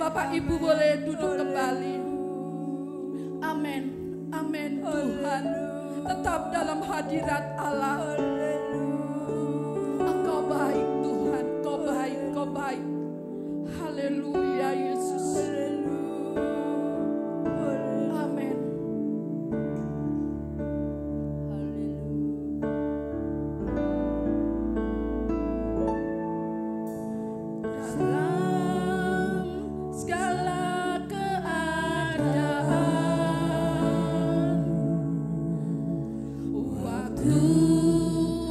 Bapak Ibu boleh duduk kembali. Amin. Amin Tuhan. Tetap dalam hadirat Allah. Engkau baik Tuhan. Kau baik, kau baik. Haleluya Yesus. Amin. Waktu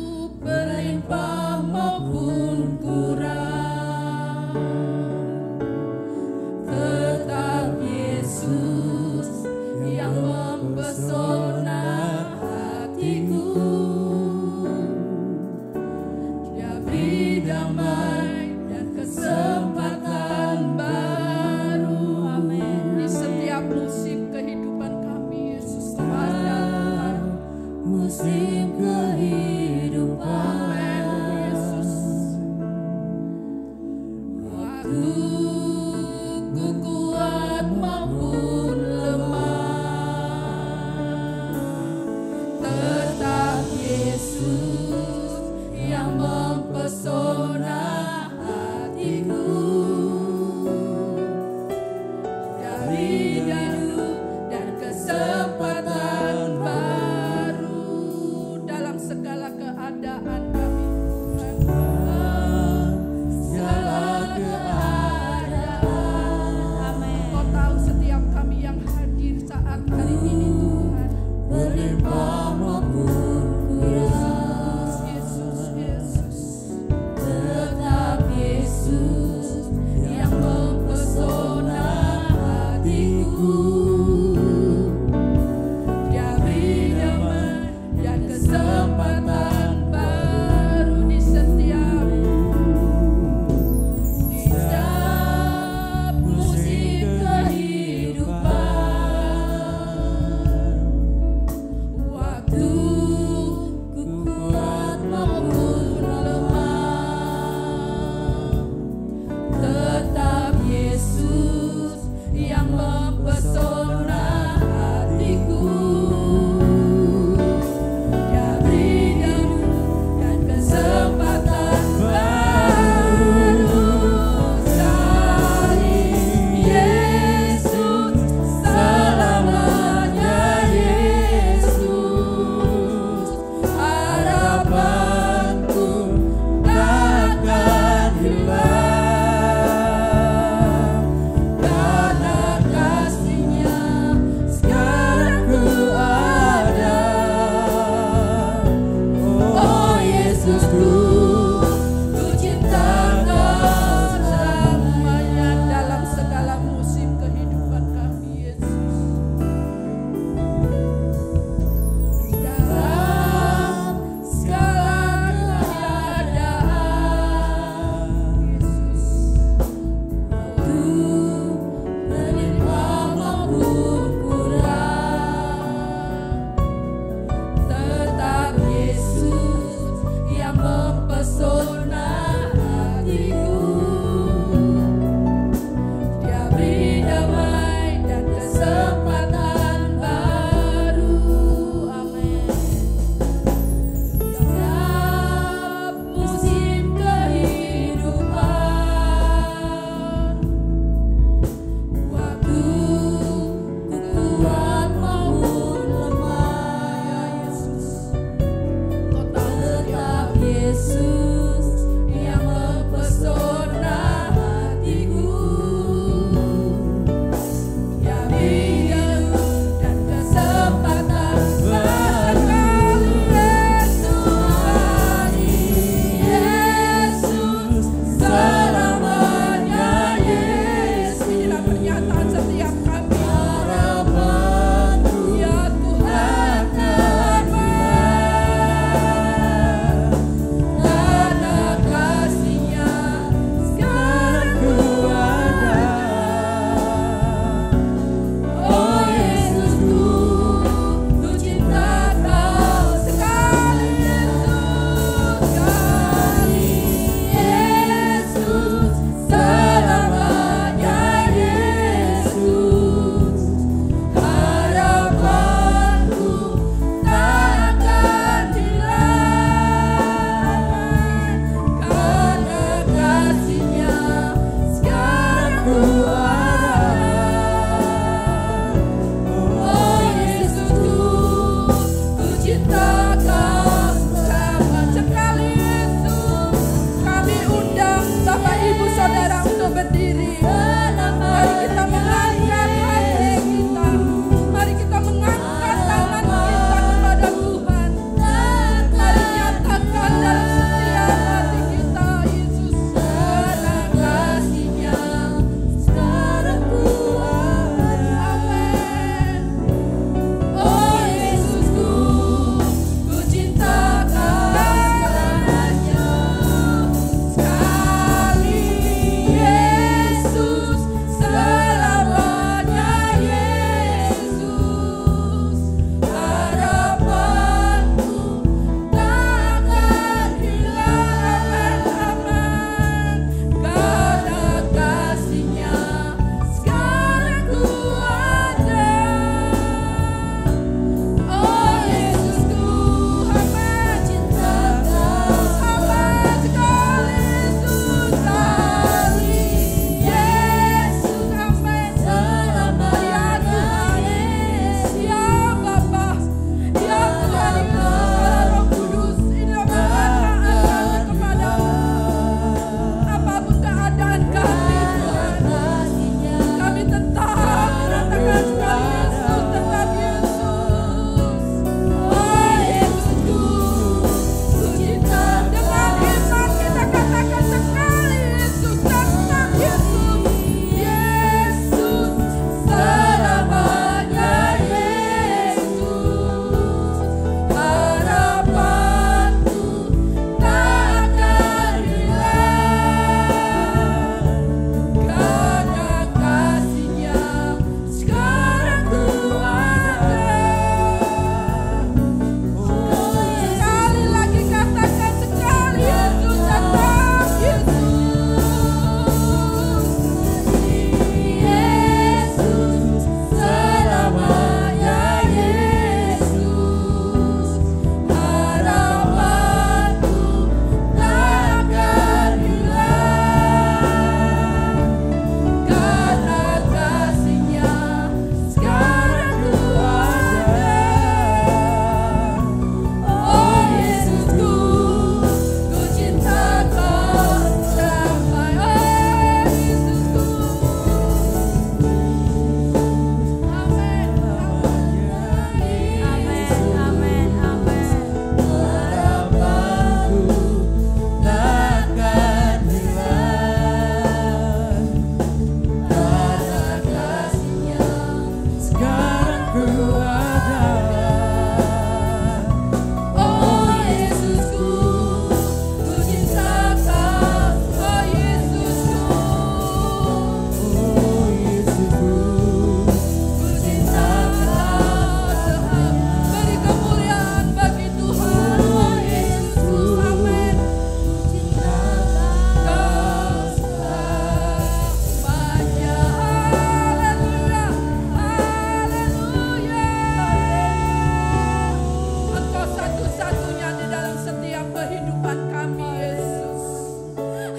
Tuhan kami Yesus.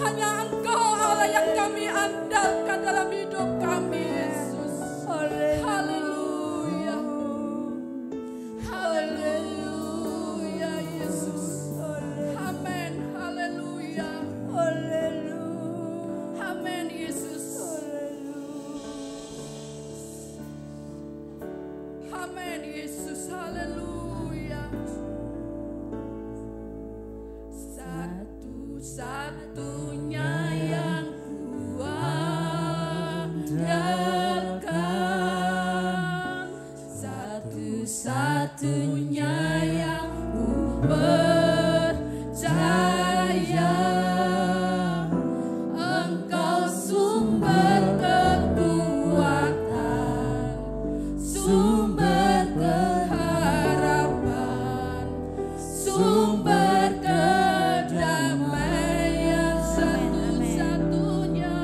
Hanya Engkau Allah yang kami andalkan dalam hidup kami Yesus. Haleluya. Haleluya Yesus. Amin. Haleluya. Amin Yesus. Amin Yesus. Haleluya. Satu-satunya yang kuandalkan, satu-satunya yang ku percaya, Engkau sumber kekuatan, sumber pengharapan, sumber kedamaian, satu-satunya,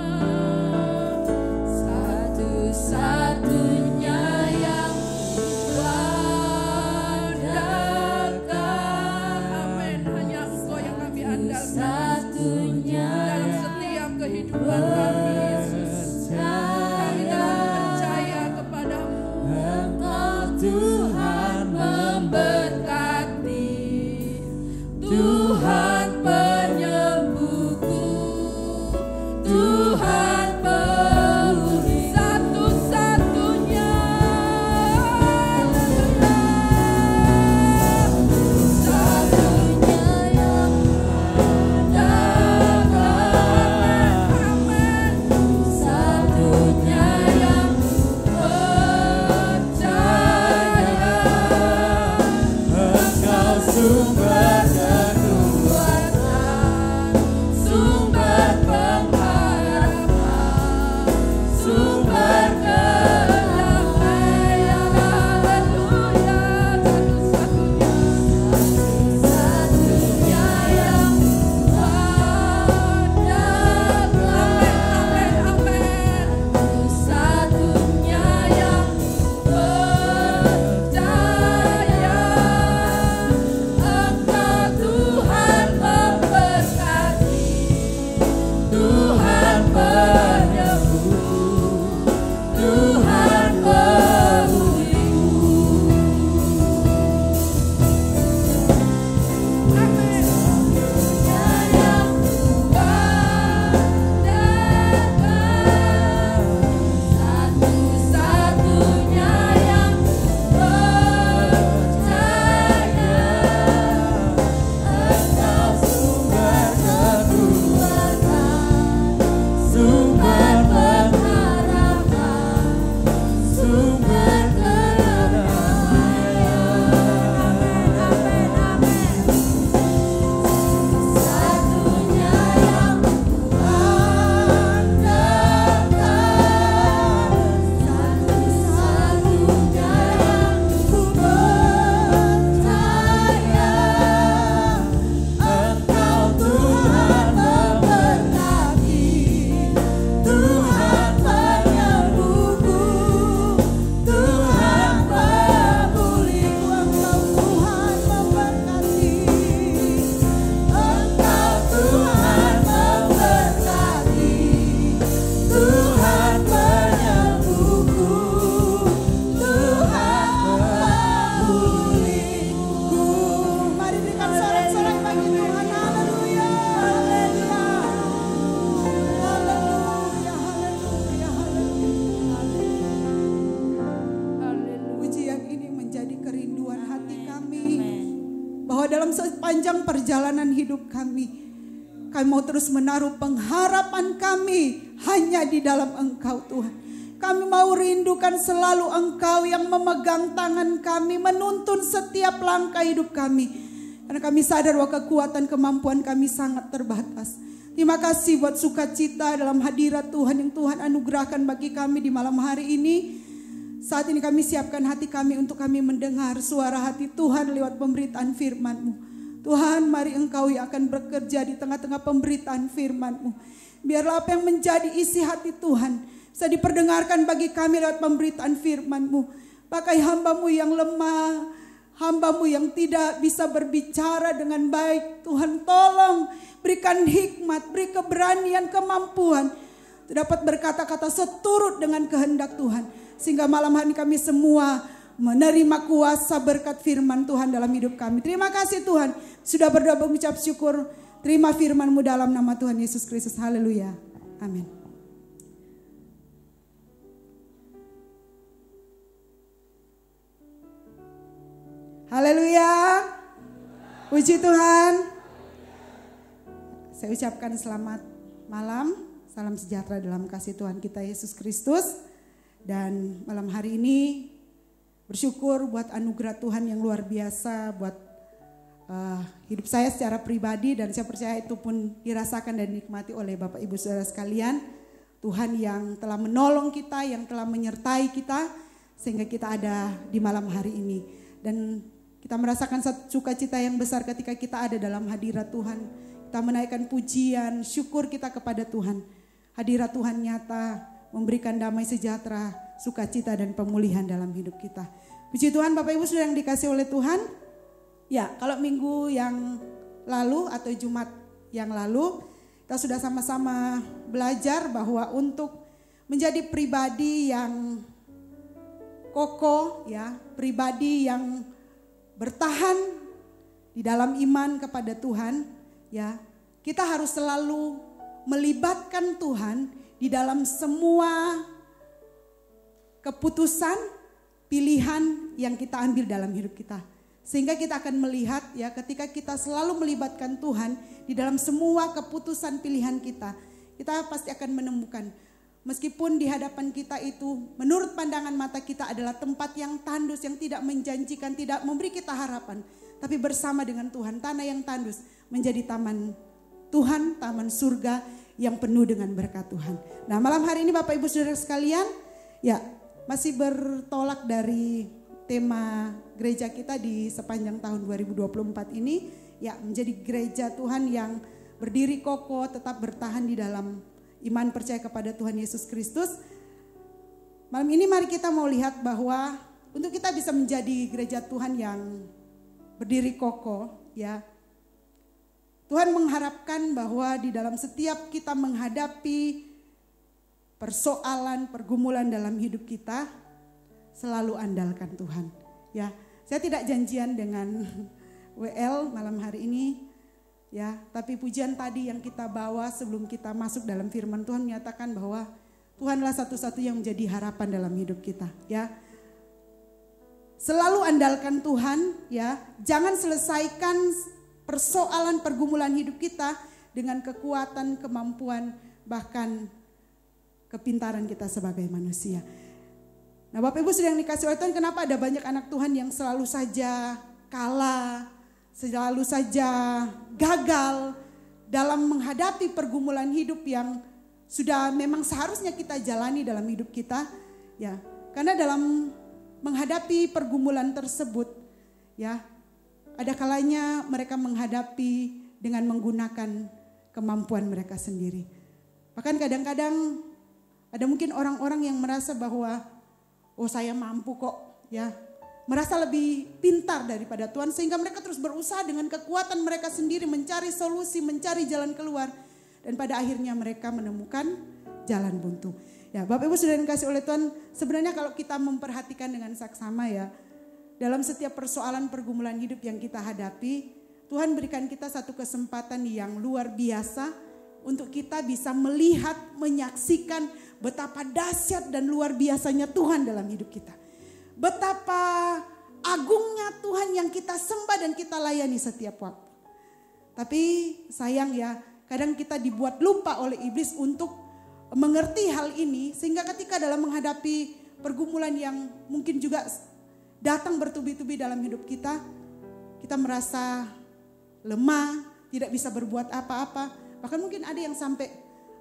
satu-satunya yang kuandalkan. Amin. Hanya Engkau yang kami andalkan dalam setiap kehidupan kami Yesus. Kami telah percaya kepadamu. Engkau Tuhan memberkati, Tuhan penyembuhku, Tuhan pemulih, satu-satunya, satu-satunya yang andalkan. Amin. Satunya yang percaya, Engkau sumber kekuatan, sumber pengharapan, sumber kedamaian. Haleluya. Satu-satunya yang andalkan. Amin. Satunya yang percaya, Engkau Tuhan memberkati, Tuhan penyembuh, Tuhan pemulihku. Amin. Satunya yang kuandalkan, satu-satunya yang percaya, Engkau sumber kekuatan, sumber pengharapan, sumber kedamaian. Satunya yang kuandalkan, satu-satunya yang ku percaya, Engkau Tuhan memberkati, Tuhan penyembuhku, Tuhan pemulihku. Engkau Tuhan memberkati, Engkau Tuhan memberkati, Tuhan penyembuhku, Tuhan pemulihku. Mari berikan sorak-sorai bagi Tuhan. Haleluya. Haleluya. Haleluya. Haleluya. Haleluya. Pujian ini menjadi kerinduan hati kami, bahwa dalam sepanjang perjalanan hidup kami mau terus menaruh pengharapan kami hanya di dalam Engkau Tuhan. Kami mau rindukan selalu Engkau yang memegang tangan kami, menuntun setiap langkah hidup kami. Karena kami sadar bahwa kekuatan kemampuan kami sangat terbatas. Terima kasih buat sukacita dalam hadirat Tuhan yang Tuhan anugerahkan bagi kami di malam hari ini. Saat ini kami siapkan hati kami untuk kami mendengar suara hati Tuhan lewat pemberitaan firman-Mu. Tuhan, mari Engkau yang akan bekerja di tengah-tengah pemberitaan firman-Mu. Biarlah apa yang menjadi isi hati Tuhan bisa diperdengarkan bagi kami lewat pemberitaan firman-Mu. Pakai hamba-Mu yang lemah, hamba-Mu yang tidak bisa berbicara dengan baik. Tuhan tolong berikan hikmat, beri keberanian, kemampuan dapat berkata-kata seturut dengan kehendak Tuhan. Sehingga malam hari kami semua menerima kuasa berkat firman Tuhan dalam hidup kami. Terima kasih Tuhan sudah berdoa mengucap syukur. Terima firman-Mu dalam nama Tuhan Yesus Kristus. Haleluya. Amin. Haleluya. Puji Tuhan. Saya ucapkan selamat malam. Salam sejahtera dalam kasih Tuhan kita Yesus Kristus. Dan malam hari ini bersyukur buat anugerah Tuhan yang luar biasa buat hidup saya secara pribadi. Dan saya percaya itu pun dirasakan dan dinikmati oleh Bapak Ibu Saudara sekalian. Tuhan yang telah menolong kita, yang telah menyertai kita sehingga kita ada di malam hari ini. Dan kita merasakan sukacita yang besar ketika kita ada dalam hadirat Tuhan. Kita menaikkan pujian, syukur kita kepada Tuhan. Hadirat Tuhan nyata, memberikan damai sejahtera, sukacita dan pemulihan dalam hidup kita. Puji Tuhan Bapak Ibu Saudara yang dikasih oleh Tuhan. Ya, kalau minggu yang lalu atau Jumat yang lalu, kita sudah sama-sama belajar bahwa untuk menjadi pribadi yang kokoh, ya, pribadi yang bertahan di dalam iman kepada Tuhan, ya, kita harus selalu melibatkan Tuhan di dalam semua keputusan, pilihan yang kita ambil dalam hidup kita. Sehingga kita akan melihat, ya, ketika kita selalu melibatkan Tuhan di dalam semua keputusan pilihan kita, kita pasti akan menemukan meskipun di hadapan kita itu menurut pandangan mata kita adalah tempat yang tandus, yang tidak menjanjikan, tidak memberi kita harapan. Tapi bersama dengan Tuhan, tanah yang tandus menjadi taman Tuhan, taman surga yang penuh dengan berkat Tuhan. Nah, malam hari ini Bapak Ibu Saudara sekalian, ya, masih bertolak dari tema gereja kita di sepanjang tahun 2024 ini, ya, menjadi gereja Tuhan yang berdiri kokoh, tetap bertahan di dalam iman percaya kepada Tuhan Yesus Kristus. Malam ini mari kita mau lihat bahwa untuk kita bisa menjadi gereja Tuhan yang berdiri kokoh, ya, Tuhan mengharapkan bahwa di dalam setiap kita menghadapi persoalan, pergumulan dalam hidup kita, selalu andalkan Tuhan. Ya, saya tidak janjian dengan WL malam hari ini, ya, tapi pujian tadi yang kita bawa sebelum kita masuk dalam firman Tuhan menyatakan bahwa Tuhanlah satu-satu yang menjadi harapan dalam hidup kita, ya. Selalu andalkan Tuhan, ya. Jangan selesaikan persoalan pergumulan hidup kita dengan kekuatan, kemampuan, bahkan kepintaran kita sebagai manusia. Nah, Bapak Ibu sedang dikasih oleh Tuhan, kenapa ada banyak anak Tuhan yang selalu saja kalah, selalu saja gagal dalam menghadapi pergumulan hidup yang sudah memang seharusnya kita jalani dalam hidup kita, ya. Karena dalam menghadapi pergumulan tersebut, ya, ada kalanya mereka menghadapi dengan menggunakan kemampuan mereka sendiri. Bahkan kadang-kadang ada mungkin orang-orang yang merasa bahwa oh, saya mampu kok, ya. Merasa lebih pintar daripada Tuhan sehingga mereka terus berusaha dengan kekuatan mereka sendiri mencari solusi, mencari jalan keluar. Dan pada akhirnya mereka menemukan jalan buntu. Ya, Bapak Ibu sudah dikasih oleh Tuhan, sebenarnya kalau kita memperhatikan dengan saksama, ya, dalam setiap persoalan pergumulan hidup yang kita hadapi, Tuhan berikan kita satu kesempatan yang luar biasa untuk kita bisa melihat, menyaksikan betapa dahsyat dan luar biasanya Tuhan dalam hidup kita. Betapa agungnya Tuhan yang kita sembah dan kita layani setiap waktu. Tapi sayang, ya, kadang kita dibuat lupa oleh iblis untuk mengerti hal ini. Sehingga ketika dalam menghadapi pergumulan yang mungkin juga datang bertubi-tubi dalam hidup kita, kita merasa lemah, tidak bisa berbuat apa-apa. Bahkan mungkin ada yang sampai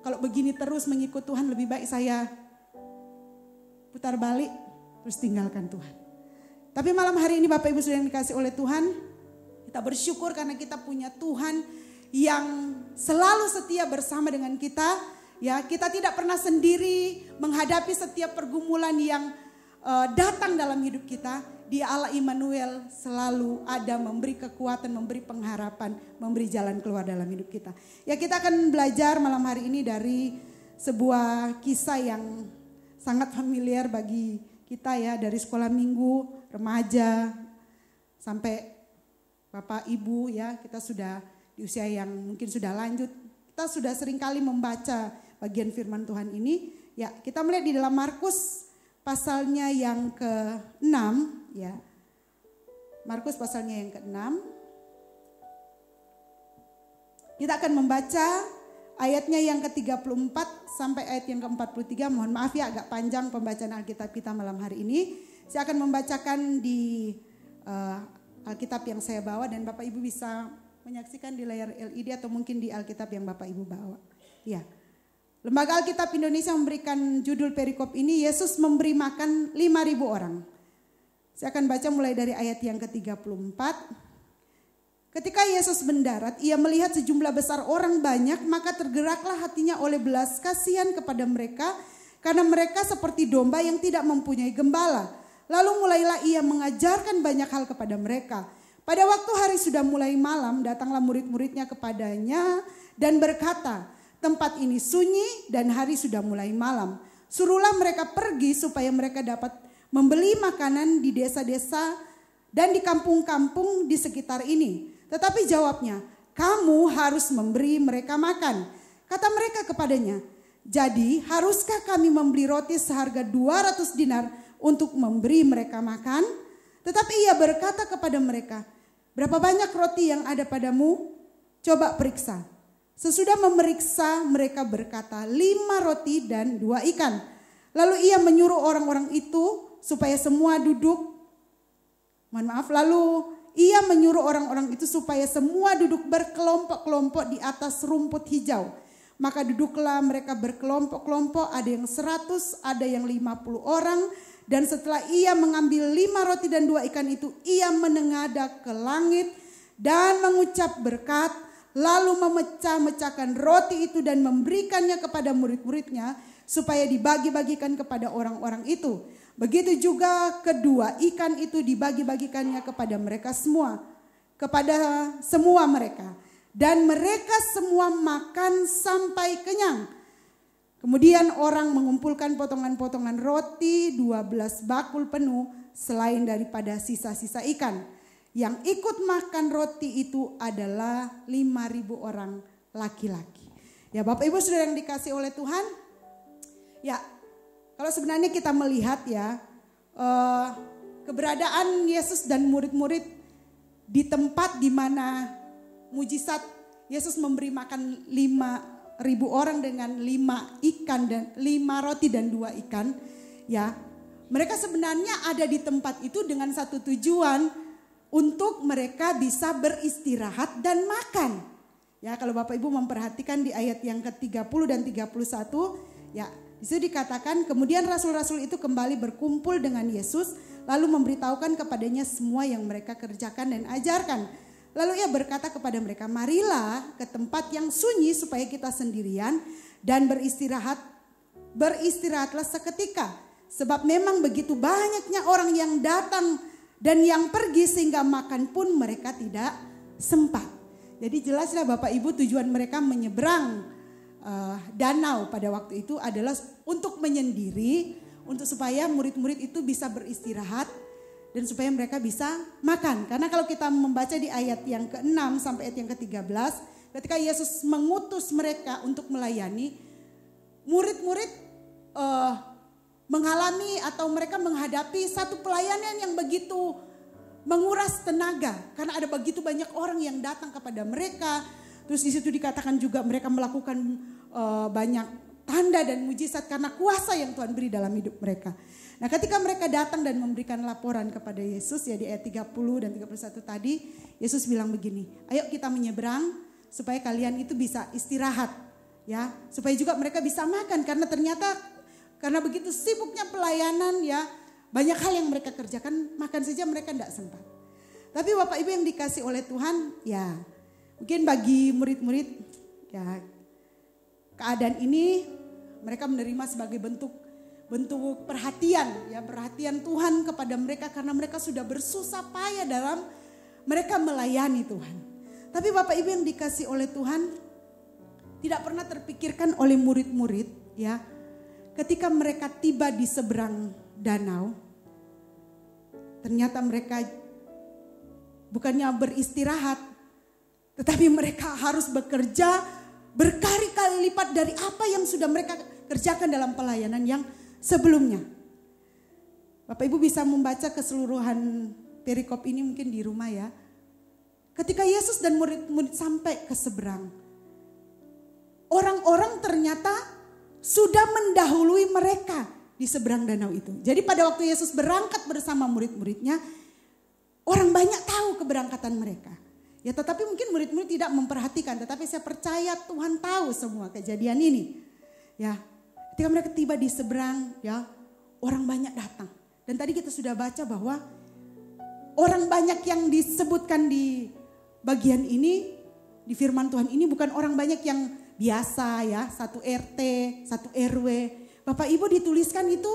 kalau begini terus mengikut Tuhan lebih baik saya putar balik terus tinggalkan Tuhan. Tapi malam hari ini Bapak Ibu sudah yang dikasih oleh Tuhan, kita bersyukur karena kita punya Tuhan yang selalu setia bersama dengan kita. Ya, kita tidak pernah sendiri menghadapi setiap pergumulan yang datang dalam hidup kita. Dia Allah Immanuel, selalu ada memberi kekuatan, memberi pengharapan, memberi jalan keluar dalam hidup kita. Ya, kita akan belajar malam hari ini dari sebuah kisah yang sangat familiar bagi kita ya, dari sekolah minggu, remaja, sampai Bapak Ibu ya, kita sudah di usia yang mungkin sudah lanjut. Kita sudah sering kali membaca bagian firman Tuhan ini. Ya, kita melihat di dalam Markus pasalnya yang ke-6 ya. Markus pasalnya yang ke-6. Kita akan membaca ayatnya yang ke-34 sampai ayat yang ke-43. Mohon maaf ya, agak panjang pembacaan Alkitab kita malam hari ini. Saya akan membacakan di Alkitab yang saya bawa dan Bapak Ibu bisa menyaksikan di layar LED atau mungkin di Alkitab yang Bapak Ibu bawa. Ya. Lembaga Alkitab Indonesia memberikan judul perikop ini, Yesus memberi makan 5.000 orang. Saya akan baca mulai dari ayat yang ke-34. Ketika Yesus mendarat, ia melihat sejumlah besar orang banyak, maka tergeraklah hatinya oleh belas kasihan kepada mereka, karena mereka seperti domba yang tidak mempunyai gembala. Lalu mulailah ia mengajarkan banyak hal kepada mereka. Pada waktu hari sudah mulai malam, datanglah murid-muridnya kepadanya dan berkata, tempat ini sunyi dan hari sudah mulai malam. Suruhlah mereka pergi supaya mereka dapat membeli makanan di desa-desa dan di kampung-kampung di sekitar ini. Tetapi jawabnya, kamu harus memberi mereka makan. Kata mereka kepadanya, jadi haruskah kami membeli roti seharga 200 dinar untuk memberi mereka makan? Tetapi ia berkata kepada mereka, berapa banyak roti yang ada padamu? Coba periksa. Sesudah memeriksa, mereka berkata 5 roti dan 2 ikan. Lalu ia menyuruh orang-orang itu supaya semua duduk. Lalu ia menyuruh orang-orang itu supaya semua duduk berkelompok-kelompok di atas rumput hijau. Maka duduklah mereka berkelompok-kelompok, ada yang 100, ada yang 50 orang. Dan setelah ia mengambil 5 roti dan 2 ikan itu, ia menengadah ke langit dan mengucap berkat. Lalu memecah-mecahkan roti itu dan memberikannya kepada murid-muridnya supaya dibagi-bagikan kepada orang-orang itu. Begitu juga kedua ikan itu dibagi-bagikannya kepada mereka semua. Kepada semua mereka. Dan mereka semua makan sampai kenyang. Kemudian orang mengumpulkan potongan-potongan roti 12 bakul penuh selain daripada sisa-sisa ikan. Yang ikut makan roti itu adalah 5.000 orang laki-laki. Ya Bapak Ibu Saudara yang dikasih oleh Tuhan. Ya kalau sebenarnya kita melihat ya keberadaan Yesus dan murid-murid di tempat di mana mujizat Yesus memberi makan 5.000 orang dengan 5 ikan dan 5 roti dan 2 ikan. Ya mereka sebenarnya ada di tempat itu dengan satu tujuan, untuk mereka bisa beristirahat dan makan. Ya, kalau Bapak Ibu memperhatikan di ayat yang ke-30 dan 31, ya, di situ dikatakan kemudian rasul-rasul itu kembali berkumpul dengan Yesus lalu memberitahukan kepadanya semua yang mereka kerjakan dan ajarkan. Lalu ia berkata kepada mereka, marilah ke tempat yang sunyi supaya kita sendirian dan beristirahatlah seketika. Sebab memang begitu banyaknya orang yang datang dan yang pergi sehingga makan pun mereka tidak sempat. Jadi jelaslah Bapak Ibu tujuan mereka menyeberang danau pada waktu itu adalah untuk menyendiri. Untuk supaya murid-murid itu bisa beristirahat dan supaya mereka bisa makan. Karena kalau kita membaca di ayat yang ke-6 sampai ayat yang ke-13. Ketika Yesus mengutus mereka untuk melayani. Murid-murid mengalami atau mereka menghadapi satu pelayanan yang begitu menguras tenaga karena ada begitu banyak orang yang datang kepada mereka. Terus di situ dikatakan juga mereka melakukan banyak tanda dan mujizat karena kuasa yang Tuhan beri dalam hidup mereka. Nah, ketika mereka datang dan memberikan laporan kepada Yesus ya di ayat 30 dan 31 tadi, Yesus bilang begini, "Ayo kita menyeberang supaya kalian itu bisa istirahat." Ya, supaya juga mereka bisa makan karena ternyata karena begitu sibuknya pelayanan ya, banyak hal yang mereka kerjakan, makan saja mereka tidak sempat. Tapi Bapak Ibu yang dikasih oleh Tuhan, ya mungkin bagi murid-murid ya keadaan ini mereka menerima sebagai bentuk bentuk perhatian, ya perhatian Tuhan kepada mereka karena mereka sudah bersusah payah dalam mereka melayani Tuhan. Tapi Bapak Ibu yang dikasih oleh Tuhan, tidak pernah terpikirkan oleh murid-murid, ya, ketika mereka tiba di seberang danau, ternyata mereka bukannya beristirahat, tetapi mereka harus bekerja berkali-kali lipat dari apa yang sudah mereka kerjakan dalam pelayanan yang sebelumnya. Bapak Ibu bisa membaca keseluruhan perikop ini mungkin di rumah ya. Ketika Yesus dan murid-murid sampai ke seberang, orang-orang ternyata sudah mendahului mereka di seberang danau itu. Jadi pada waktu Yesus berangkat bersama murid-muridnya, orang banyak tahu keberangkatan mereka. Ya tetapi mungkin murid-murid tidak memperhatikan, tetapi saya percaya Tuhan tahu semua kejadian ini. Ya, ketika mereka tiba di seberang, ya orang banyak datang. Dan tadi kita sudah baca bahwa orang banyak yang disebutkan di bagian ini, di firman Tuhan ini bukan orang banyak yang biasa ya, satu RT, satu RW. Bapak Ibu dituliskan itu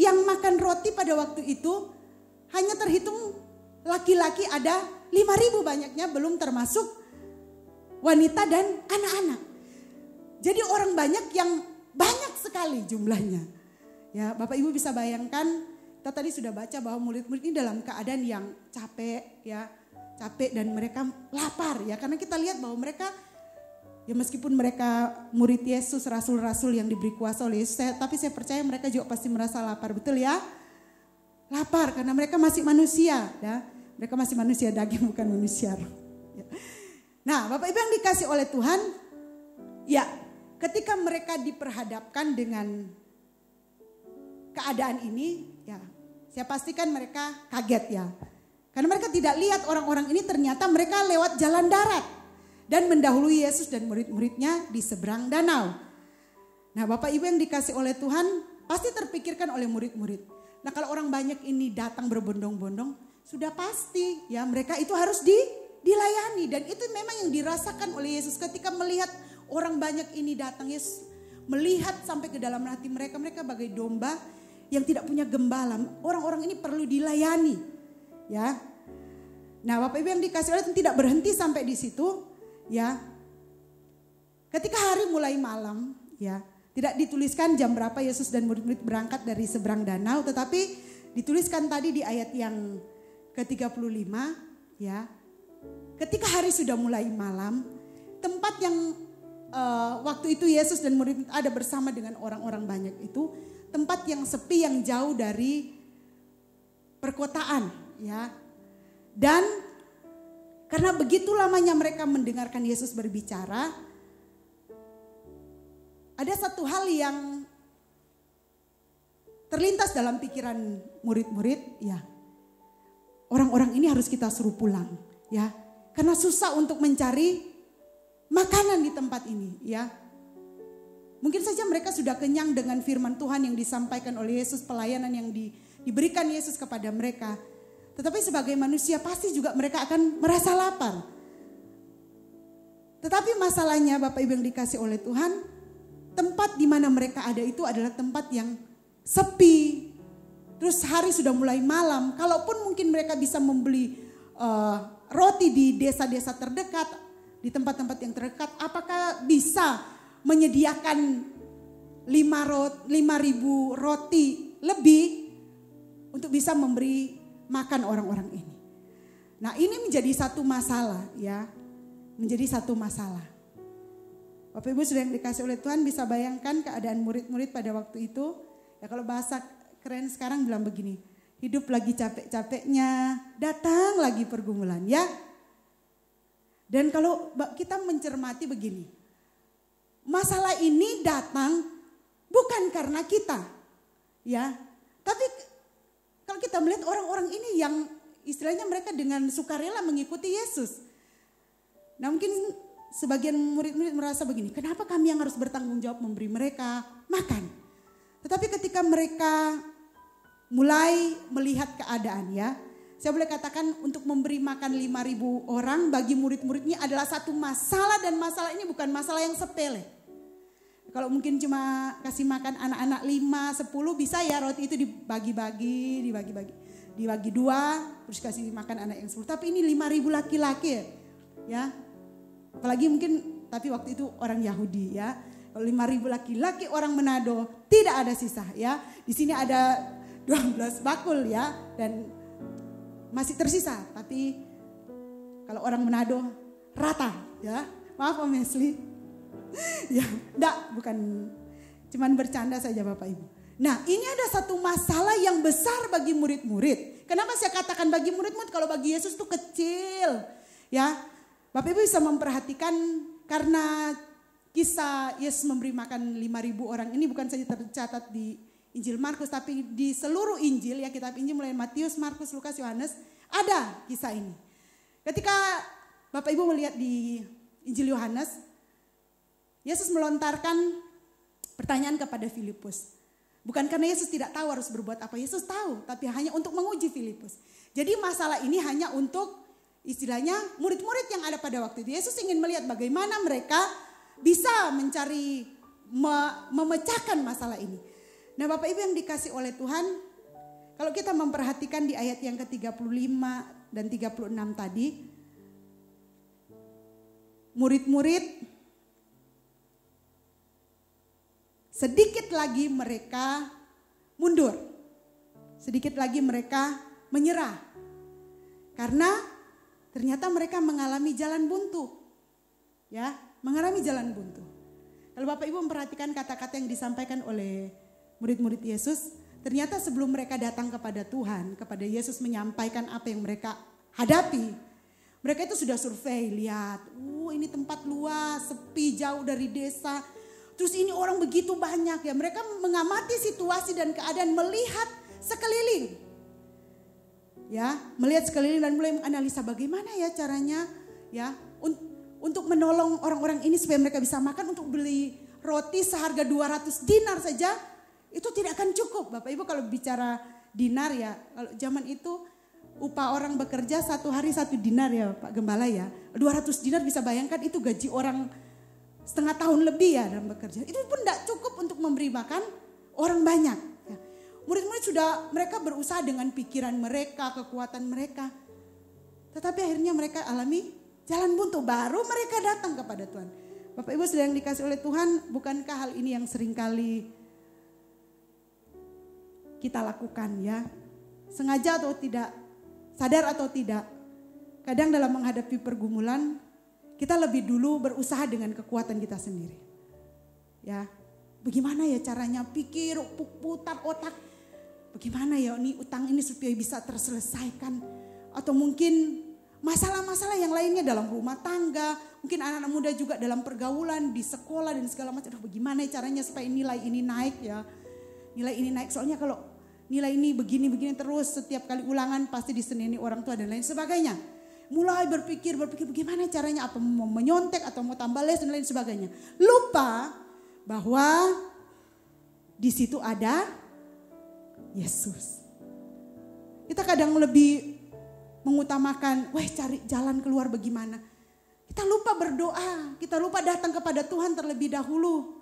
yang makan roti pada waktu itu hanya terhitung laki-laki ada 5.000 banyaknya, belum termasuk wanita dan anak-anak. Jadi orang banyak yang banyak sekali jumlahnya. Ya, Bapak Ibu bisa bayangkan, kita tadi sudah baca bahwa murid-murid ini dalam keadaan yang capek ya, capek dan mereka lapar ya, karena kita lihat bahwa mereka ya meskipun mereka murid Yesus, rasul-rasul yang diberi kuasa oleh Yesus, tapi saya percaya mereka juga pasti merasa lapar, betul ya? Lapar karena mereka masih manusia ya. Mereka masih manusia daging, bukan manusia roh. Nah, Bapak Ibu yang dikasih oleh Tuhan, ya ketika mereka diperhadapkan dengan keadaan ini, ya saya pastikan mereka kaget ya. Karena mereka tidak lihat orang-orang ini ternyata mereka lewat jalan darat dan mendahului Yesus dan murid-muridnya di seberang danau. Nah, Bapak Ibu yang dikasih oleh Tuhan pasti terpikirkan oleh murid-murid. Nah, kalau orang banyak ini datang berbondong-bondong, sudah pasti ya mereka itu harus dilayani. Dan itu memang yang dirasakan oleh Yesus ketika melihat orang banyak ini datang. Yesus melihat sampai ke dalam hati mereka. Mereka bagai domba yang tidak punya gembala. Orang-orang ini perlu dilayani ya. Nah, Bapak Ibu yang dikasih oleh Tuhan tidak berhenti sampai di situ ya. Ketika hari mulai malam ya, tidak dituliskan jam berapa Yesus dan murid-murid berangkat dari seberang danau, tetapi dituliskan tadi di ayat yang ke-35 ya. Ketika hari sudah mulai malam, tempat yang waktu itu Yesus dan murid ada bersama dengan orang-orang banyak itu, tempat yang sepi yang jauh dari perkotaan ya. Dan karena begitu lamanya mereka mendengarkan Yesus berbicara, ada satu hal yang terlintas dalam pikiran murid-murid ya. Orang-orang ini harus kita suruh pulang ya. Karena susah untuk mencari makanan di tempat ini ya. Mungkin saja mereka sudah kenyang dengan firman Tuhan yang disampaikan oleh Yesus, pelayanan yang diberikan Yesus kepada mereka. Tetapi sebagai manusia pasti juga mereka akan merasa lapar. Tetapi masalahnya Bapak Ibu yang dikasih oleh Tuhan, tempat di mana mereka ada itu adalah tempat yang sepi. Terus hari sudah mulai malam, kalaupun mungkin mereka bisa membeli roti di desa-desa terdekat, di tempat-tempat yang terdekat, apakah bisa menyediakan 5.000 roti lebih untuk bisa memberi makan orang-orang ini. Nah, ini menjadi satu masalah ya, menjadi satu masalah. Bapak Ibu sudah yang dikasih oleh Tuhan bisa bayangkan keadaan murid-murid pada waktu itu. Ya kalau bahasa keren sekarang bilang begini, hidup lagi capek-capeknya, datang lagi pergumulan ya. Dan kalau kita mencermati begini, masalah ini datang bukan karena kita ya. Tapi kalau kita melihat orang-orang ini yang istilahnya mereka dengan sukarela mengikuti Yesus. Nah mungkin sebagian murid-murid merasa begini, kenapa kami yang harus bertanggung jawab memberi mereka makan? Tetapi ketika mereka mulai melihat keadaan ya, saya boleh katakan untuk memberi makan 5.000 orang bagi murid-muridnya adalah satu masalah, dan masalah ini bukan masalah yang sepele. Kalau mungkin cuma kasih makan anak-anak 5, 10 bisa ya roti itu dibagi-bagi, dibagi 2 terus kasih makan anak yang 10. Tapi ini 5.000 laki-laki ya. Apalagi mungkin tapi waktu itu orang Yahudi ya. Kalau 5.000 laki-laki orang Manado tidak ada sisa ya. Di sini ada 12 bakul ya dan masih tersisa. Tapi kalau orang Manado rata ya. Maaf Om Mesli. Ya, enggak, bukan cuman bercanda saja Bapak Ibu. Nah, ini ada satu masalah yang besar bagi murid-murid. Kenapa saya katakan bagi murid-murid? Kalau bagi Yesus itu kecil. Ya, Bapak Ibu bisa memperhatikan karena kisah Yesus memberi makan 5.000 orang ini bukan saja tercatat di Injil Markus, tapi di seluruh Injil ya, kitab Injil mulai Matius, Markus, Lukas, Yohanes ada kisah ini. Ketika Bapak Ibu melihat di Injil Yohanes, Yesus melontarkan pertanyaan kepada Filipus. Bukan karena Yesus tidak tahu harus berbuat apa, Yesus tahu, tapi hanya untuk menguji Filipus. Jadi masalah ini hanya untuk istilahnya murid-murid yang ada pada waktu itu. Yesus ingin melihat bagaimana mereka bisa mencari, memecahkan masalah ini. Nah Bapak Ibu yang dikasih oleh Tuhan, kalau kita memperhatikan di ayat yang ke-35 dan 36 tadi, murid-murid sedikit lagi mereka mundur. Sedikit lagi mereka menyerah. Karena ternyata mereka mengalami jalan buntu. Ya, mengalami jalan buntu. Kalau Bapak Ibu memperhatikan kata-kata yang disampaikan oleh murid-murid Yesus, ternyata sebelum mereka datang kepada Tuhan, kepada Yesus menyampaikan apa yang mereka hadapi, mereka itu sudah survei, lihat, ini tempat luas, sepi, jauh dari desa. Terus ini orang begitu banyak ya, mereka mengamati situasi dan keadaan, melihat sekeliling. Ya, melihat sekeliling dan mulai menganalisa bagaimana ya caranya ya untuk menolong orang-orang ini supaya mereka bisa makan. Untuk beli roti seharga 200 dinar saja itu tidak akan cukup. Bapak Ibu kalau bicara dinar ya, kalau zaman itu upah orang bekerja 1 hari 1 dinar ya Pak Gembala ya. 200 dinar bisa bayangkan itu gaji orang setengah tahun lebih ya dalam bekerja. Itu pun tidak cukup untuk memberi makan orang banyak. Ya. Murid-murid sudah mereka berusaha dengan pikiran mereka, kekuatan mereka. Tetapi akhirnya mereka alami jalan buntu. Baru mereka datang kepada Tuhan. Bapak Ibu sudah yang dikasih oleh Tuhan, bukankah hal ini yang seringkali kita lakukan ya? Sengaja atau tidak, sadar atau tidak. Kadang dalam menghadapi pergumulan, kita lebih dulu berusaha dengan kekuatan kita sendiri. Ya, bagaimana ya caranya, pikir, putar otak. Bagaimana ya ini utang ini supaya bisa terselesaikan. Atau mungkin masalah-masalah yang lainnya dalam rumah tangga. Mungkin anak-anak muda juga dalam pergaulan, di sekolah dan segala macam. Bagaimana ya caranya supaya nilai ini naik ya. Nilai ini naik, soalnya kalau nilai ini begini-begini terus setiap kali ulangan pasti diseneni orang tua dan lain sebagainya. Mulai berpikir bagaimana caranya, apa mau menyontek atau mau tambah les dan lain sebagainya. Lupa bahwa di situ ada Yesus. Kita kadang lebih mengutamakan, cari jalan keluar bagaimana. Kita lupa berdoa, kita lupa datang kepada Tuhan terlebih dahulu.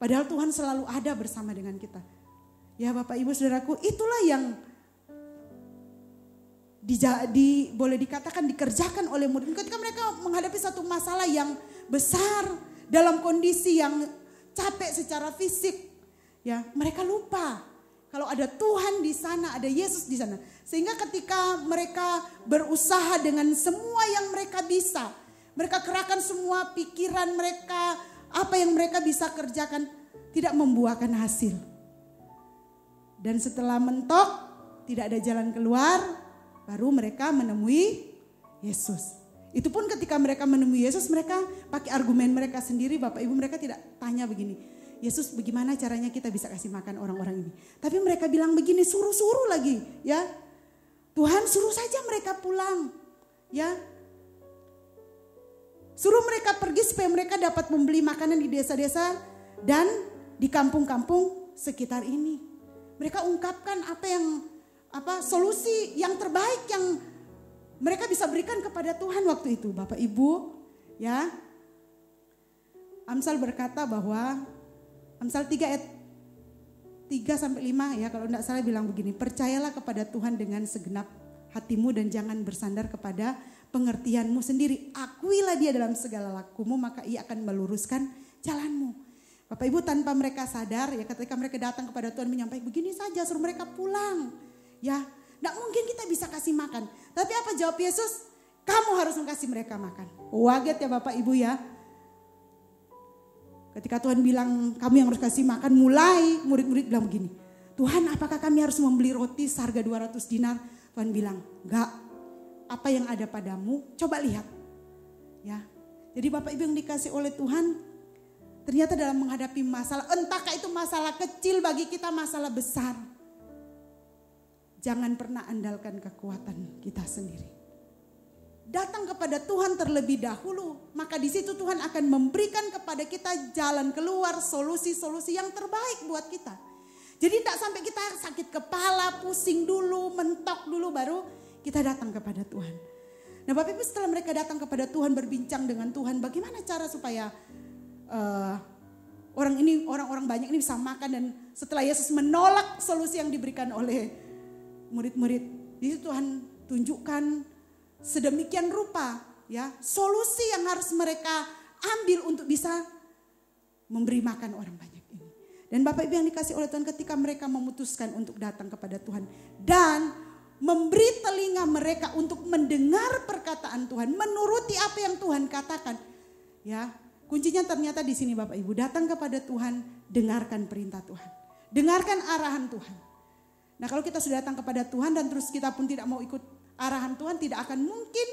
Padahal Tuhan selalu ada bersama dengan kita. Ya Bapak Ibu Saudaraku, itulah yang boleh dikatakan dikerjakan oleh murid. Ketika mereka menghadapi satu masalah yang besar dalam kondisi yang capek secara fisik, ya mereka lupa kalau ada Tuhan di sana, ada Yesus di sana. Sehingga ketika mereka berusaha dengan semua yang mereka bisa, mereka kerahkan semua pikiran mereka, apa yang mereka bisa kerjakan, tidak membuahkan hasil. Dan setelah mentok, tidak ada jalan keluar, baru mereka menemui Yesus. Itu pun ketika mereka menemui Yesus, mereka pakai argumen mereka sendiri. Bapak Ibu, mereka tidak tanya begini, Yesus bagaimana caranya kita bisa kasih makan orang-orang ini. Tapi mereka bilang begini, suruh-suruh lagi ya. Tuhan suruh saja mereka pulang ya. Suruh mereka pergi supaya mereka dapat membeli makanan di desa-desa dan di kampung-kampung sekitar ini. Mereka ungkapkan solusi yang terbaik yang mereka bisa berikan kepada Tuhan waktu itu. Bapak Ibu ya. Amsal berkata bahwa Amsal 3 ayat 3-5 ya, kalau tidak salah bilang begini, percayalah kepada Tuhan dengan segenap hatimu dan jangan bersandar kepada pengertianmu sendiri. Akuilah dia dalam segala lakumu, maka ia akan meluruskan jalanmu. Bapak Ibu, tanpa mereka sadar ya, ketika mereka datang kepada Tuhan menyampaikan begini saja, suruh mereka pulang. Ya, tidak mungkin kita bisa kasih makan. Tapi apa jawab Yesus? Kamu harus kasih mereka makan. Waget ya Bapak Ibu ya. Ketika Tuhan bilang kami yang harus kasih makan, mulai murid-murid bilang begini, Tuhan apakah kami harus membeli roti seharga 200 dinar? Tuhan bilang, enggak, apa yang ada padamu coba lihat. Ya, jadi Bapak Ibu yang dikasih oleh Tuhan, ternyata dalam menghadapi masalah, entahkah itu masalah kecil bagi kita, masalah besar, jangan pernah andalkan kekuatan kita sendiri. Datang kepada Tuhan terlebih dahulu, maka di situ Tuhan akan memberikan kepada kita jalan keluar, solusi-solusi yang terbaik buat kita. Jadi tidak sampai kita sakit kepala, pusing dulu, mentok dulu, baru kita datang kepada Tuhan. Nah Bapak Ibu, setelah mereka datang kepada Tuhan, berbincang dengan Tuhan, bagaimana cara supaya orang-orang banyak ini bisa makan, dan setelah Yesus menolak solusi yang diberikan oleh murid-murid, di situ Tuhan tunjukkan sedemikian rupa ya solusi yang harus mereka ambil untuk bisa memberi makan orang banyak ini. Dan Bapak Ibu yang dikasih oleh Tuhan, ketika mereka memutuskan untuk datang kepada Tuhan dan memberi telinga mereka untuk mendengar perkataan Tuhan, menuruti apa yang Tuhan katakan. Ya, kuncinya ternyata di sini Bapak Ibu, datang kepada Tuhan, dengarkan perintah Tuhan. Dengarkan arahan Tuhan. Nah, kalau kita sudah datang kepada Tuhan dan terus kita pun tidak mau ikut arahan Tuhan, tidak akan mungkin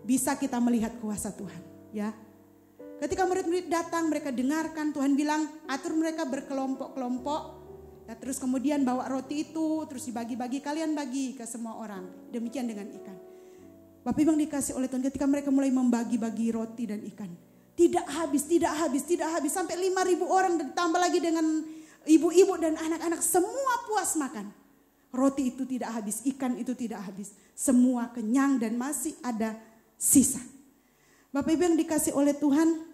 bisa kita melihat kuasa Tuhan. Ya, ketika murid-murid datang, mereka dengarkan, Tuhan bilang atur mereka berkelompok-kelompok. Ya, terus kemudian bawa roti itu, terus dibagi-bagi, kalian bagi ke semua orang. Demikian dengan ikan. Bapak Ibu yang dikasih oleh Tuhan, ketika mereka mulai membagi-bagi roti dan ikan, tidak habis, sampai 5.000 orang, dan ditambah lagi dengan ibu-ibu dan anak-anak, semua puas makan. Roti itu tidak habis, ikan itu tidak habis. Semua kenyang dan masih ada sisa. Bapak Ibu yang dikasih oleh Tuhan,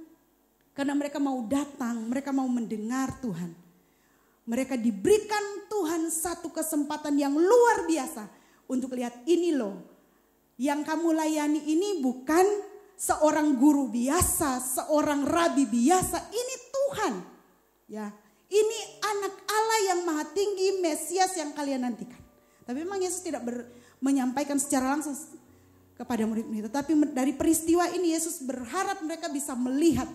karena mereka mau datang, mereka mau mendengar Tuhan. Mereka diberikan Tuhan satu kesempatan yang luar biasa untuk lihat, ini loh, yang kamu layani ini bukan seorang guru biasa, seorang rabi biasa, ini Tuhan. Ya. Ini anak Allah yang maha tinggi, Mesias yang kalian nantikan. Tapi memang Yesus tidak menyampaikan secara langsung kepada murid-murid. Tetapi dari peristiwa ini Yesus berharap mereka bisa melihat,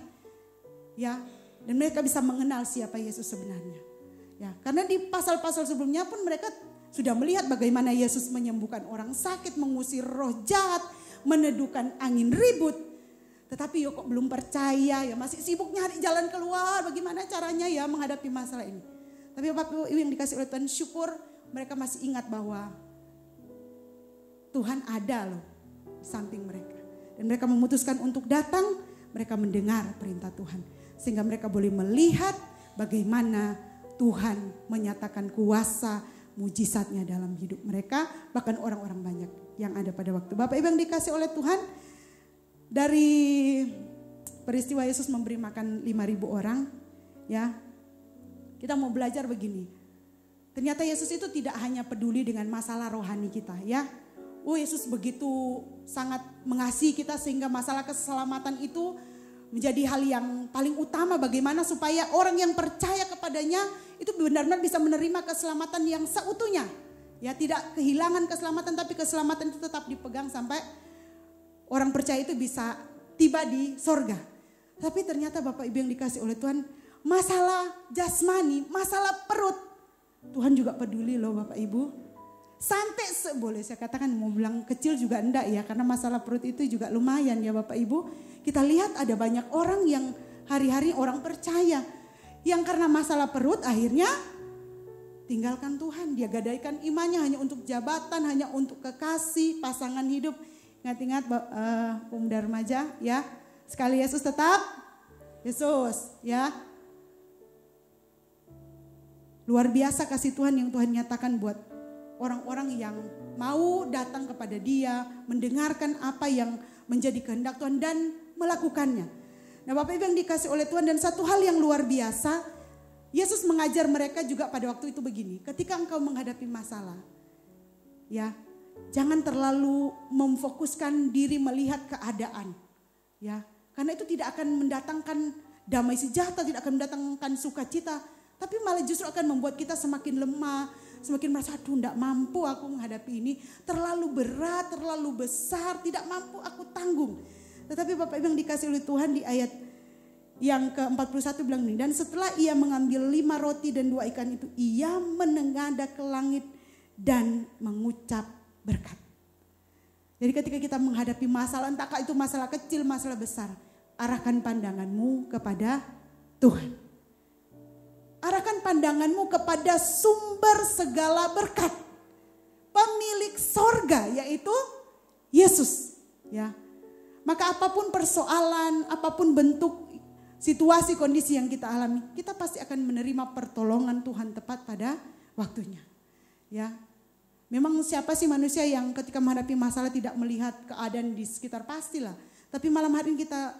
ya, dan mereka bisa mengenal siapa Yesus sebenarnya. Ya, karena di pasal-pasal sebelumnya pun mereka sudah melihat bagaimana Yesus menyembuhkan orang sakit, mengusir roh jahat, meneduhkan angin ribut. Tetapi kok belum percaya ya, masih sibuk nyari jalan keluar, bagaimana caranya ya menghadapi masalah ini. Tapi Bapak Ibu yang dikasih oleh Tuhan, syukur mereka masih ingat bahwa Tuhan ada loh di samping mereka. Dan mereka memutuskan untuk datang, mereka mendengar perintah Tuhan. Sehingga mereka boleh melihat bagaimana Tuhan menyatakan kuasa mujizatnya dalam hidup mereka, bahkan orang-orang banyak yang ada pada waktu. Bapak Ibu yang dikasih oleh Tuhan, dari peristiwa Yesus memberi makan 5.000 orang, ya, kita mau belajar begini. Ternyata Yesus itu tidak hanya peduli dengan masalah rohani kita, ya. Yesus begitu sangat mengasihi kita sehingga masalah keselamatan itu menjadi hal yang paling utama, bagaimana supaya orang yang percaya kepadanya itu benar-benar bisa menerima keselamatan yang seutuhnya. Ya, tidak kehilangan keselamatan, tapi keselamatan itu tetap dipegang sampai orang percaya itu bisa tiba di sorga. Tapi ternyata Bapak Ibu yang dikasih oleh Tuhan, masalah jasmani, masalah perut, Tuhan juga peduli loh Bapak Ibu. Sampai boleh saya katakan, mau bilang kecil juga enggak ya, karena masalah perut itu juga lumayan ya Bapak Ibu. Kita lihat ada banyak orang yang hari-hari orang percaya, yang karena masalah perut akhirnya tinggalkan Tuhan. Dia gadaikan imannya hanya untuk jabatan, hanya untuk kekasih, pasangan hidup. Ingat-ingat pemuda remaja ya, sekali Yesus tetap Yesus ya. Luar biasa kasih Tuhan yang Tuhan nyatakan buat orang-orang yang mau datang kepada Dia, mendengarkan apa yang menjadi kehendak Tuhan dan melakukannya. Nah Bapak Ibu yang dikasih oleh Tuhan, dan satu hal yang luar biasa, Yesus mengajar mereka juga pada waktu itu begini. Ketika engkau menghadapi masalah, ya jangan terlalu memfokuskan diri melihat keadaan. Ya, karena itu tidak akan mendatangkan damai sejahtera, tidak akan mendatangkan sukacita. Tapi malah justru akan membuat kita semakin lemah, semakin merasa aduh tidak mampu aku menghadapi ini. Terlalu berat, terlalu besar, tidak mampu aku tanggung. Tetapi Bapak Ibu yang dikasih oleh Tuhan, di ayat yang ke-41 bilang ini. Dan setelah ia mengambil 5 roti dan 2 ikan itu, ia menengadah ke langit dan mengucap berkat. Jadi ketika kita menghadapi masalah, entahkah itu masalah kecil, masalah besar, arahkan pandanganmu kepada Tuhan. Arahkan pandanganmu kepada sumber segala berkat. Pemilik sorga, yaitu Yesus. Ya. Maka apapun persoalan, apapun bentuk situasi, kondisi yang kita alami, kita pasti akan menerima pertolongan Tuhan tepat pada waktunya. Ya, memang siapa sih manusia yang ketika menghadapi masalah tidak melihat keadaan di sekitar, pastilah. Tapi malam hari ini kita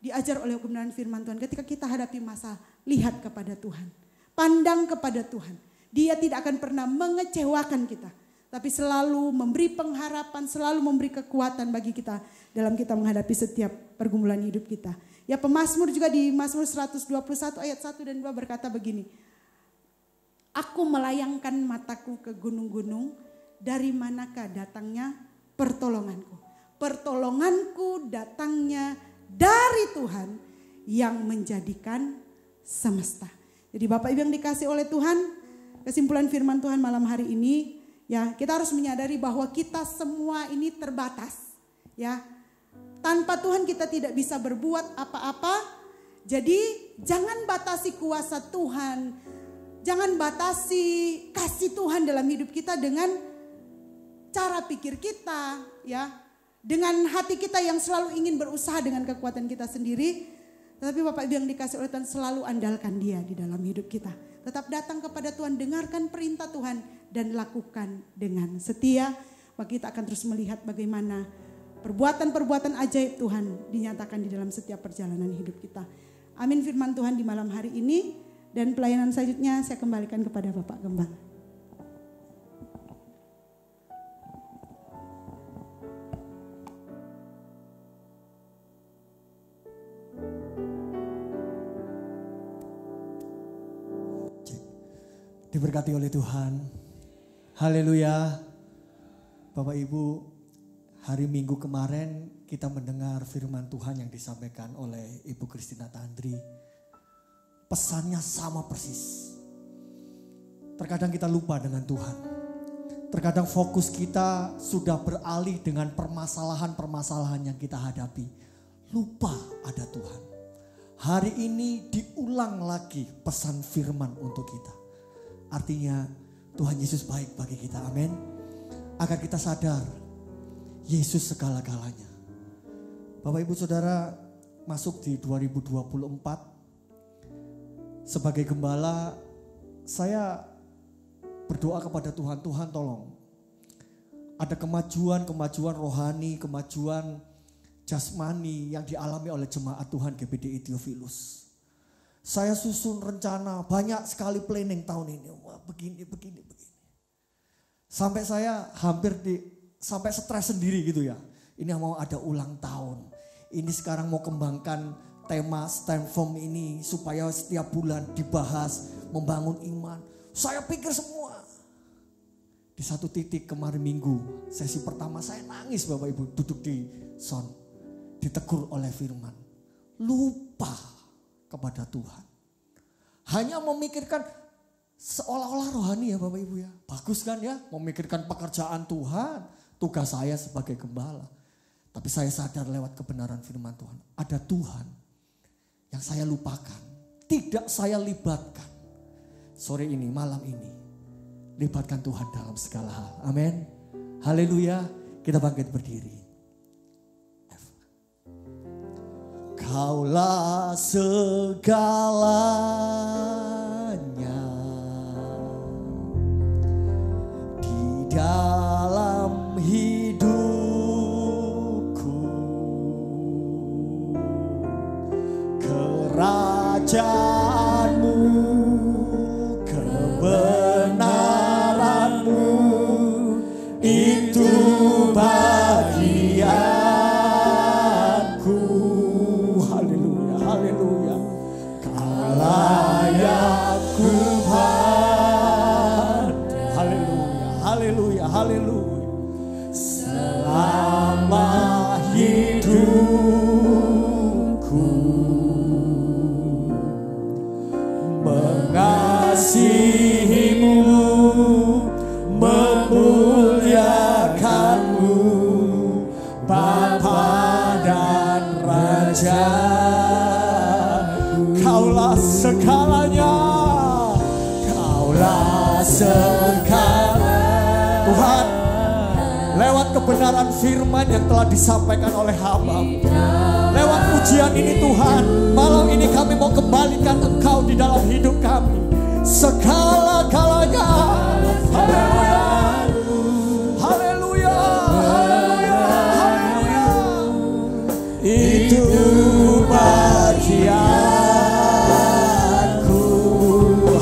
diajar oleh kebenaran firman Tuhan. Ketika kita hadapi masalah, lihat kepada Tuhan. Pandang kepada Tuhan. Dia tidak akan pernah mengecewakan kita. Tapi selalu memberi pengharapan, selalu memberi kekuatan bagi kita dalam kita menghadapi setiap pergumulan hidup kita. Ya, pemazmur juga di Mazmur 121 ayat 1 dan 2 berkata begini. Aku melayangkan mataku ke gunung-gunung, dari manakah datangnya pertolonganku? Pertolonganku datangnya dari Tuhan yang menjadikan semesta. Jadi Bapak Ibu yang dikasih oleh Tuhan, kesimpulan firman Tuhan malam hari ini, ya kita harus menyadari bahwa kita semua ini terbatas. Ya, tanpa Tuhan kita tidak bisa berbuat apa-apa. Jadi jangan batasi kuasa Tuhan, jangan batasi kasih Tuhan dalam hidup kita dengan cara pikir kita, ya, dengan hati kita yang selalu ingin berusaha dengan kekuatan kita sendiri. Tetapi Bapak Ibu yang dikasih oleh Tuhan, selalu andalkan Dia di dalam hidup kita. Tetap datang kepada Tuhan, dengarkan perintah Tuhan dan lakukan dengan setia. Maka kita akan terus melihat bagaimana perbuatan-perbuatan ajaib Tuhan dinyatakan di dalam setiap perjalanan hidup kita. Amin firman Tuhan di malam hari ini. Dan pelayanan selanjutnya saya kembalikan kepada Bapak Gembala. Diberkati oleh Tuhan. Haleluya. Bapak Ibu, hari Minggu kemarin kita mendengar firman Tuhan yang disampaikan oleh Ibu Christina Tandri. Pesannya sama persis. Terkadang kita lupa dengan Tuhan. Terkadang fokus kita sudah beralih dengan permasalahan-permasalahan yang kita hadapi. Lupa ada Tuhan. Hari ini diulang lagi pesan firman untuk kita. Artinya Tuhan Yesus baik bagi kita, amin. Agar kita sadar Yesus segala-galanya. Bapak Ibu Saudara, masuk di 2024. Sebagai gembala, saya berdoa kepada Tuhan, Tuhan tolong. Ada kemajuan rohani, kemajuan jasmani yang dialami oleh jemaat Tuhan GBDI Theophilus. Saya susun rencana, banyak sekali planning tahun ini. Wah, begini. Sampai saya sampai stres sendiri gitu ya. Ini mau ada ulang tahun. Ini sekarang mau kembangkan tema stand firm ini supaya setiap bulan dibahas, membangun iman. Saya pikir semua. Di satu titik kemarin Minggu, sesi pertama saya nangis Bapak Ibu, duduk di sound. Ditegur oleh firman. Lupa kepada Tuhan. Hanya memikirkan seolah-olah rohani ya Bapak Ibu ya. Bagus kan ya, memikirkan pekerjaan Tuhan, tugas saya sebagai gembala. Tapi saya sadar lewat kebenaran firman Tuhan, ada Tuhan yang saya lupakan, tidak saya libatkan. Sore ini, malam ini, libatkan Tuhan dalam segala hal. Amin. Haleluya. Kita bangkit berdiri. Kaulah segalanya di dalam hidupku. Kerajaanmu, kebenaranmu, itu bagianku. Haleluya, haleluya. Kau layak Tuhan. Haleluya, haleluya, haleluya. Selama hidupku mengasihimu, memuliakanmu, Bapa dan Raja. Kaulah segalanya, Kaulah segala. Tuhan, lewat kebenaran firman yang telah disampaikan oleh hamba-Mu, lewat ujian ini Tuhan, malam ini kami mau kembalikan Engkau di dalam hidup kami, segala-galanya. Haleluya, haleluya, haleluya, haleluya. Itu bagianku.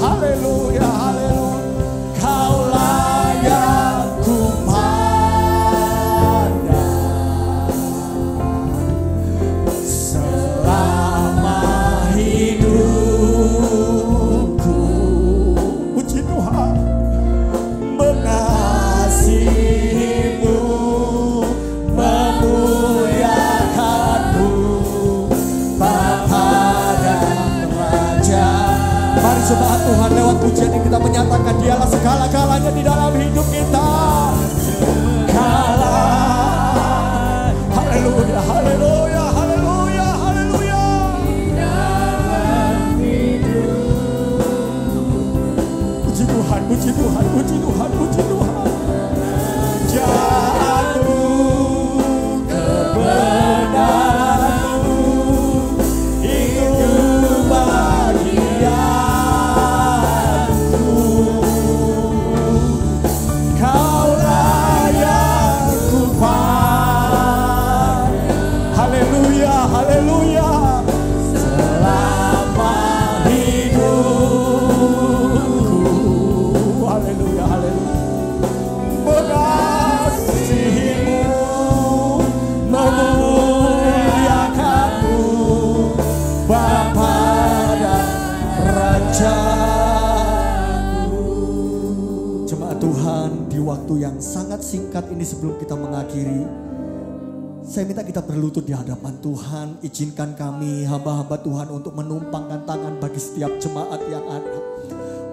Haleluya, haleluya. Kau layak ku pandang selama hidupku. Puji Tuhan. Mengasihimu, memuliakanmu, Bapa dan Raja. Mari jemaat Tuhan, lewat pujian ini kita menyatakan Dialah segala-galanya di dalam hidup kita. Segala. Haleluya, haleluya, haleluya, haleluya. Puji Tuhan, puji Tuhan, puji Tuhan, puji Tuhan. Kerajaanmu, kebenaranmu, itu bagianku. Kau layak ku pandang. Haleluya, haleluya. Selama hidupku. Haleluya, haleluya. Mengasihimu, memuliakanmu, Bapa dan Rajaku. Jemaat Tuhan, di waktu yang sangat singkat ini sebelum kita mengakhiri, saya minta kita berlutut di hadapan Tuhan. Izinkan kami hamba-hamba Tuhan untuk menumpangkan tangan bagi setiap jemaat yang ada.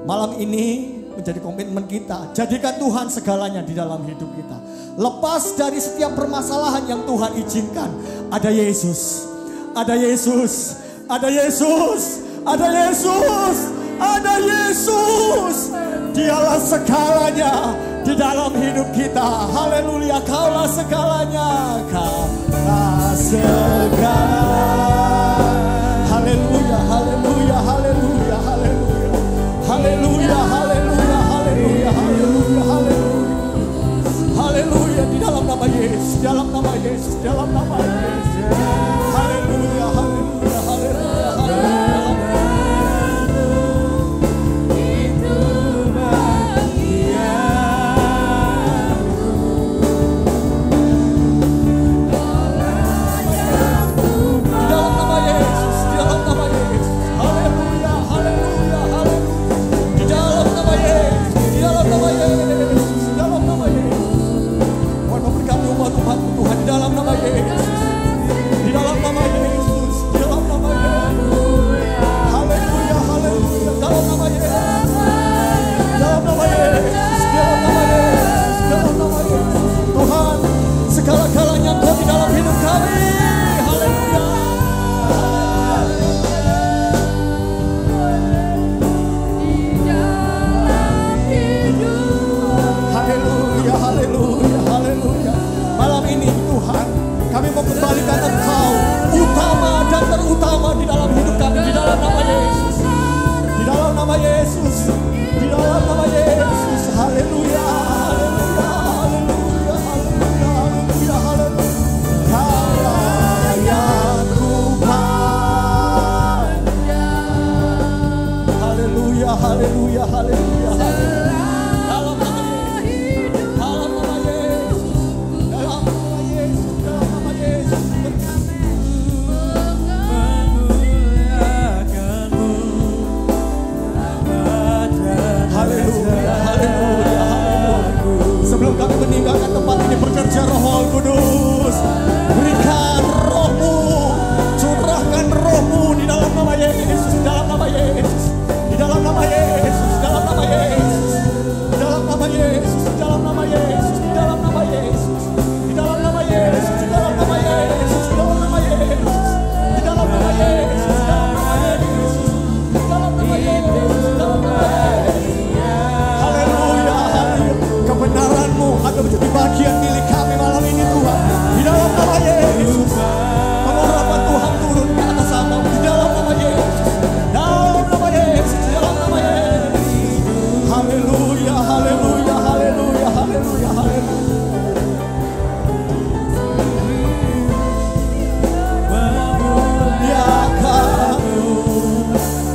Malam ini menjadi komitmen kita. Jadikan Tuhan segalanya di dalam hidup kita. Lepas dari setiap permasalahan yang Tuhan izinkan, ada Yesus. Ada Yesus. Ada Yesus. Ada Yesus. Ada Yesus. Dialah segalanya di dalam hidup kita. Haleluya, Kaulah segalanya. Kaulah segalanya. Haleluya, haleluya, haleluya, haleluya. Haleluya, haleluya, haleluya, haleluya, haleluya. Haleluya, di dalam nama Yesus, di dalam nama Yesus, di dalam nama Yesus. Haleluya, haleluya, haleluya, haleluya. Di dalam nama Yesus. haleluya, haleluya. Dalam nama Yesus, dalam nama Yesus, dalam nama Yesus, dalam nama Yesus. Haleluya, haleluya, haleluya. Sebelum kami meninggalkan tempat ini, bekerja Roh Kudus. Berikan Roh-Mu, curahkan Roh-Mu di dalam nama Yesus, di dalam nama Yesus, di dalam nama Yesus, di dalam nama Yesus, di dalam nama Yesus, di dalam nama Yesus, di dalam nama Yesus, di dalam nama Yesus, di dalam nama Yesus, di dalam nama Yesus, di dalam nama Yesus, di dalam nama Yesus, di dalam nama Yesus, di dalam nama Yesus. Haleluya, haleluya. Kebenaran-Mu akan menjadi bagian milik kami malam ini Tuhan. Di dalam nama Yesus. Pengurapan Tuhan turun ke atas sama. Di dalam nama Yesus. Dalam nama Yesus. Dalam nama Yesus. Haleluya, haleluya, haleluya, haleluya, haleluya. Memuliakan-Mu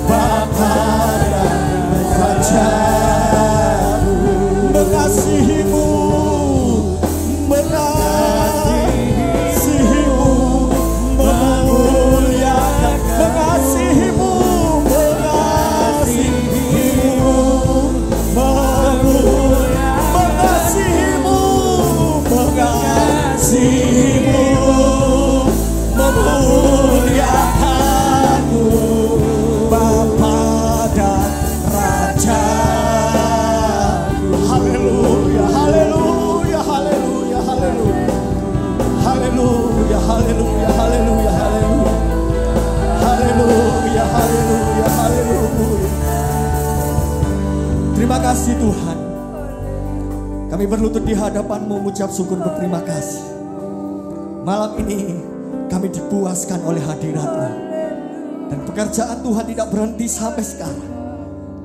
Bapa dan Raja. Mengasihi-Mu, mengasihi-Mu, memuliakan, mengasihi-Mu, mengasihi-Mu, mengasihi-Mu, mengasihi-Mu, memuliakan-Mu Bapa dan Raja. Haleluya, haleluya, haleluya, haleluya. Haleluya, haleluya, haleluya, haleluya. Haleluya, haleluya, haleluya. Terima kasih Tuhan. Kami berlutut di hadapan-Mu mengucap syukur berterima kasih. Malam ini kami dipuaskan oleh hadirat-Mu. Dan pekerjaan Tuhan tidak berhenti sampai sekarang,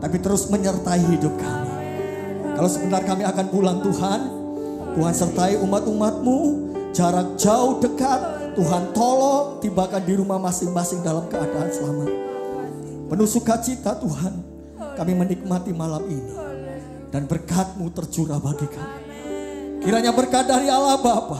tapi terus menyertai hidup kami. Kalau sebentar kami akan pulang Tuhan, Tuhan sertai umat-umat-Mu, jarak jauh dekat, Tuhan tolong tibakan di rumah masing-masing dalam keadaan selamat. Penuh sukacita Tuhan, kami menikmati malam ini. Dan berkat-Mu tercurah bagi kami. Kiranya berkat dari Allah Bapa,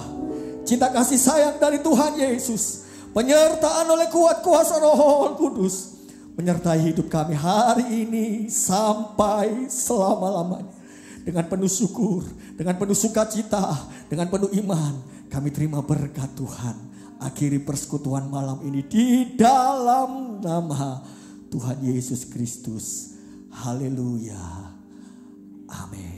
cinta kasih sayang dari Tuhan Yesus, penyertaan oleh kuat kuasa Roh Kudus, menyertai hidup kami hari ini sampai selama-lamanya. Dengan penuh syukur, dengan penuh sukacita, dengan penuh iman, kami terima berkat Tuhan. Akhiri persekutuan malam ini di dalam nama Tuhan Yesus Kristus. Haleluya. Amin.